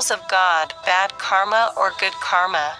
trials of God, bad karma or good karma?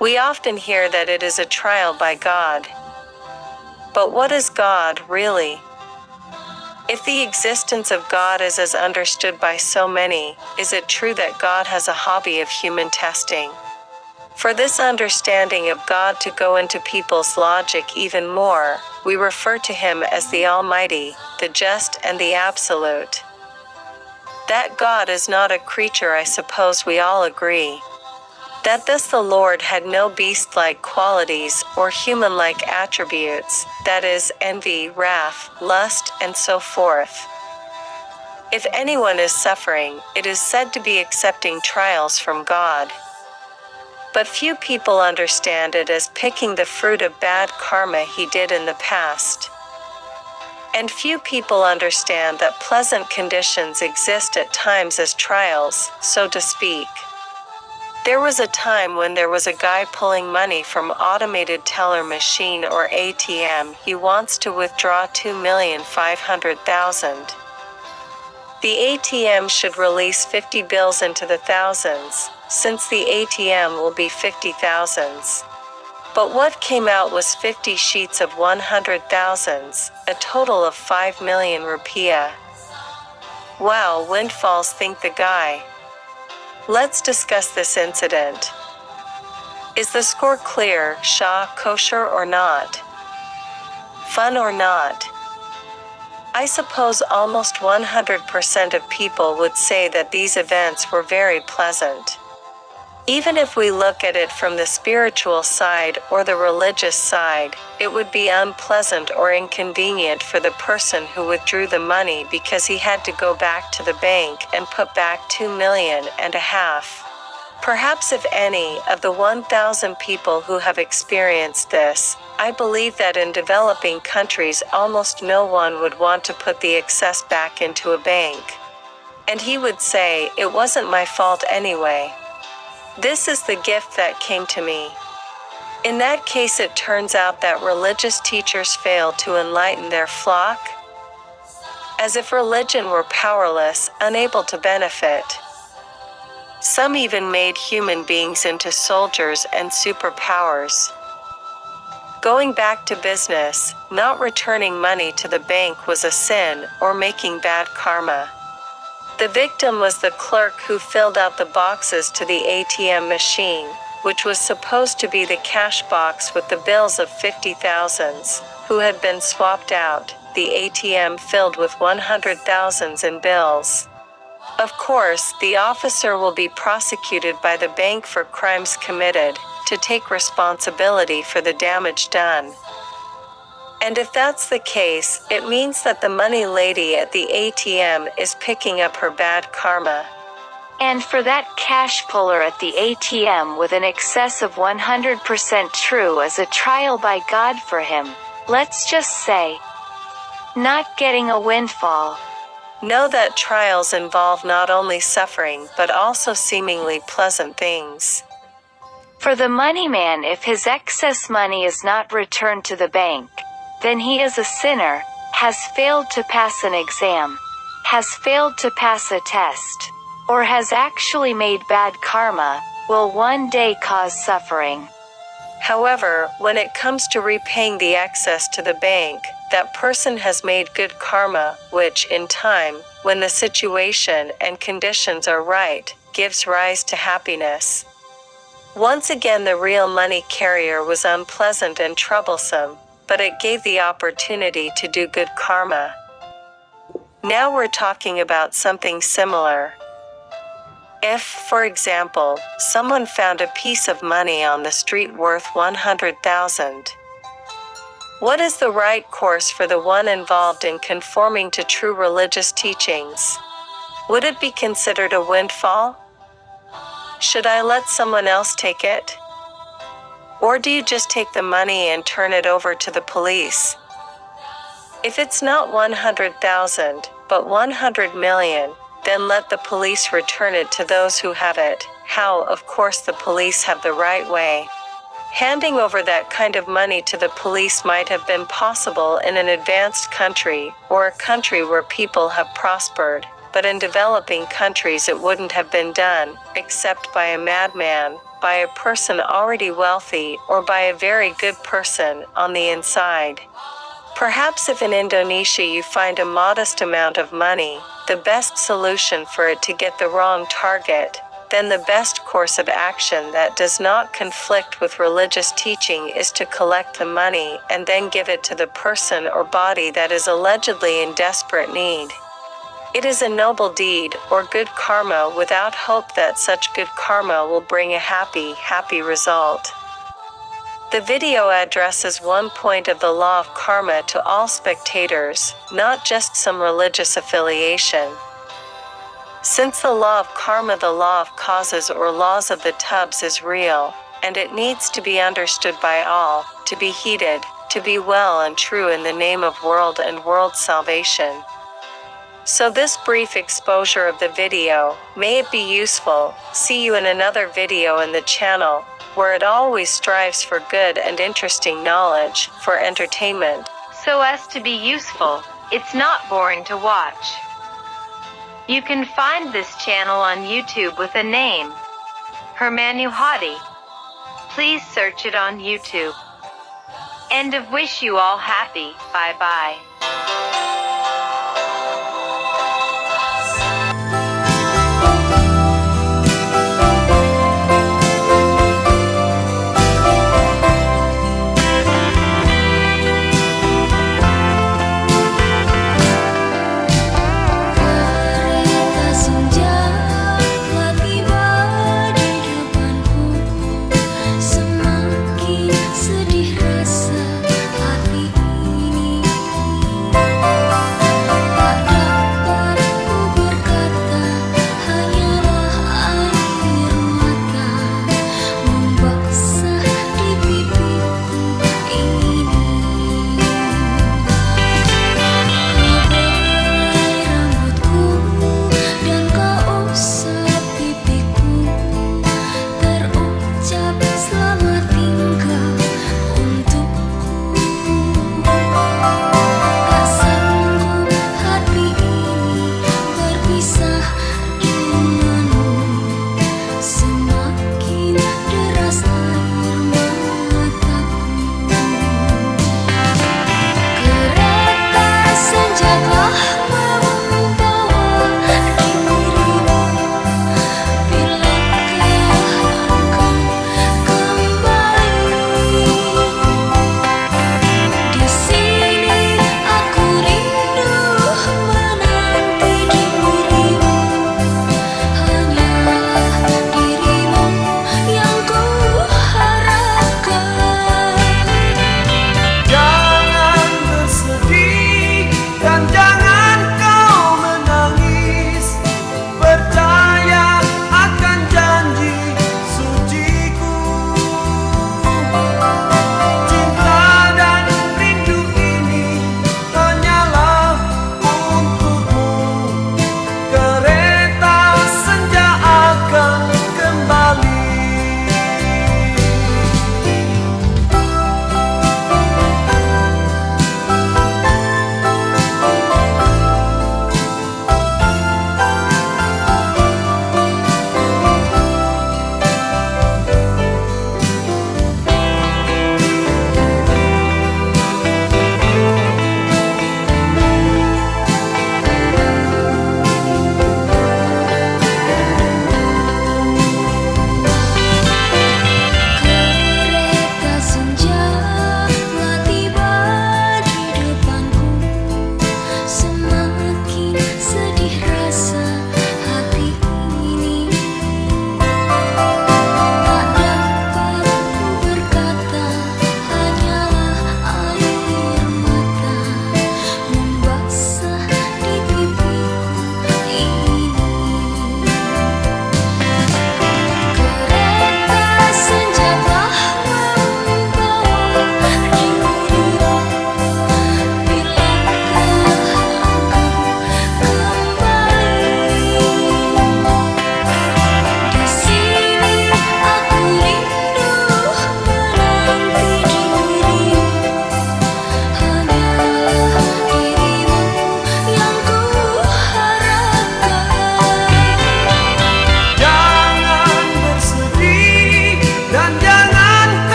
We often hear that it is a trial by God. But what is God, really? If the existence of God is as understood by so many, is it true that God has a hobby of human testing? For this understanding of God to go into people's logic even more, we refer to Him as the Almighty, the Just and the Absolute. That God is not a creature, I suppose we all agree. That thus the Lord had no beast-like qualities or human-like attributes, that is, envy, wrath, lust, and so forth. If anyone is suffering, it is said to be accepting trials from God. But few people understand it as picking the fruit of bad karma he did in the past. And few people understand that pleasant conditions exist at times as trials, so to speak. There was a time when there was a guy pulling money from automated teller machine or ATM. He wants to withdraw 2,500,000. The ATM should release 50 bills into the thousands, since the ATM will be 50 thousands. But what came out was 50 sheets of 100,000s, a total of 5 million rupiah. Wow, windfalls, think the guy. Let's discuss this incident. Is the score clear, Shah, kosher or not? Fun or not? I suppose almost 100% of people would say that these events were very pleasant. Even if we look at it from the spiritual side or the religious side, it would be unpleasant or inconvenient for the person who withdrew the money because he had to go back to the bank and put back 2.5 million. Perhaps if any of the 1,000 people who have experienced this, I believe that in developing countries almost no one would want to put the excess back into a bank. And he would say, it wasn't my fault anyway. This is the gift that came to me. In that case, it turns out that religious teachers fail to enlighten their flock, as if religion were powerless, unable to benefit. Some even made human beings into soldiers and superpowers. Going back to business, not returning money to the bank was a sin or making bad karma. The victim was the clerk who filled out the boxes to the ATM machine, which was supposed to be the cash box with the bills of 50,000s, who had been swapped out, the ATM filled with 100,000s in bills. Of course, the officer will be prosecuted by the bank for crimes committed, to take responsibility for the damage done. And if that's the case, it means that the money lady at the ATM is picking up her bad karma. And for that cash puller at the ATM with an excess of 100% true as a trial by God for him, let's just say, not getting a windfall. Know that trials involve not only suffering but also seemingly pleasant things. For the money man, if his excess money is not returned to the bank, then he is a sinner, has failed to pass an exam, has failed to pass a test, or has actually made bad karma, will one day cause suffering. However, when it comes to repaying the excess to the bank, that person has made good karma, which in time, when the situation and conditions are right, gives rise to happiness. Once again, the real money carrier was unpleasant and troublesome, but it gave the opportunity to do good karma. Now we're talking about something similar. If, for example, someone found a piece of money on the street worth 100,000, what is the right course for the one involved in conforming to true religious teachings? Would it be considered a windfall? Should I let someone else take it? Or do you just take the money and turn it over to the police? If it's not 100,000, but 100 million, then let the police return it to those who have it. How, of course, the police have the right way. Handing over that kind of money to the police might have been possible in an advanced country, or a country where people have prospered, but in developing countries it wouldn't have been done, except by a madman, by a person already wealthy, or by a very good person on the inside. Perhaps if in Indonesia you find a modest amount of money, the best solution for it to get the wrong target, then the best course of action that does not conflict with religious teaching is to collect the money and then give it to the person or body that is allegedly in desperate need. It is a noble deed, or good karma, without hope that such good karma will bring a happy result. The video addresses one point of the law of karma to all spectators, not just some religious affiliation. Since the law of karma, the law of causes or laws of the tubs, is real, and it needs to be understood by all, to be heeded, to be well and true in the name of world and world salvation. So this brief exposure of the video, may it be useful. See you in another video in the channel, where it always strives for good and interesting knowledge, for entertainment, so as to be useful. It's not boring to watch. You can find this channel on YouTube with a name, hermanuhadi. Please search it on YouTube. End of. Wish you all happy. Bye bye.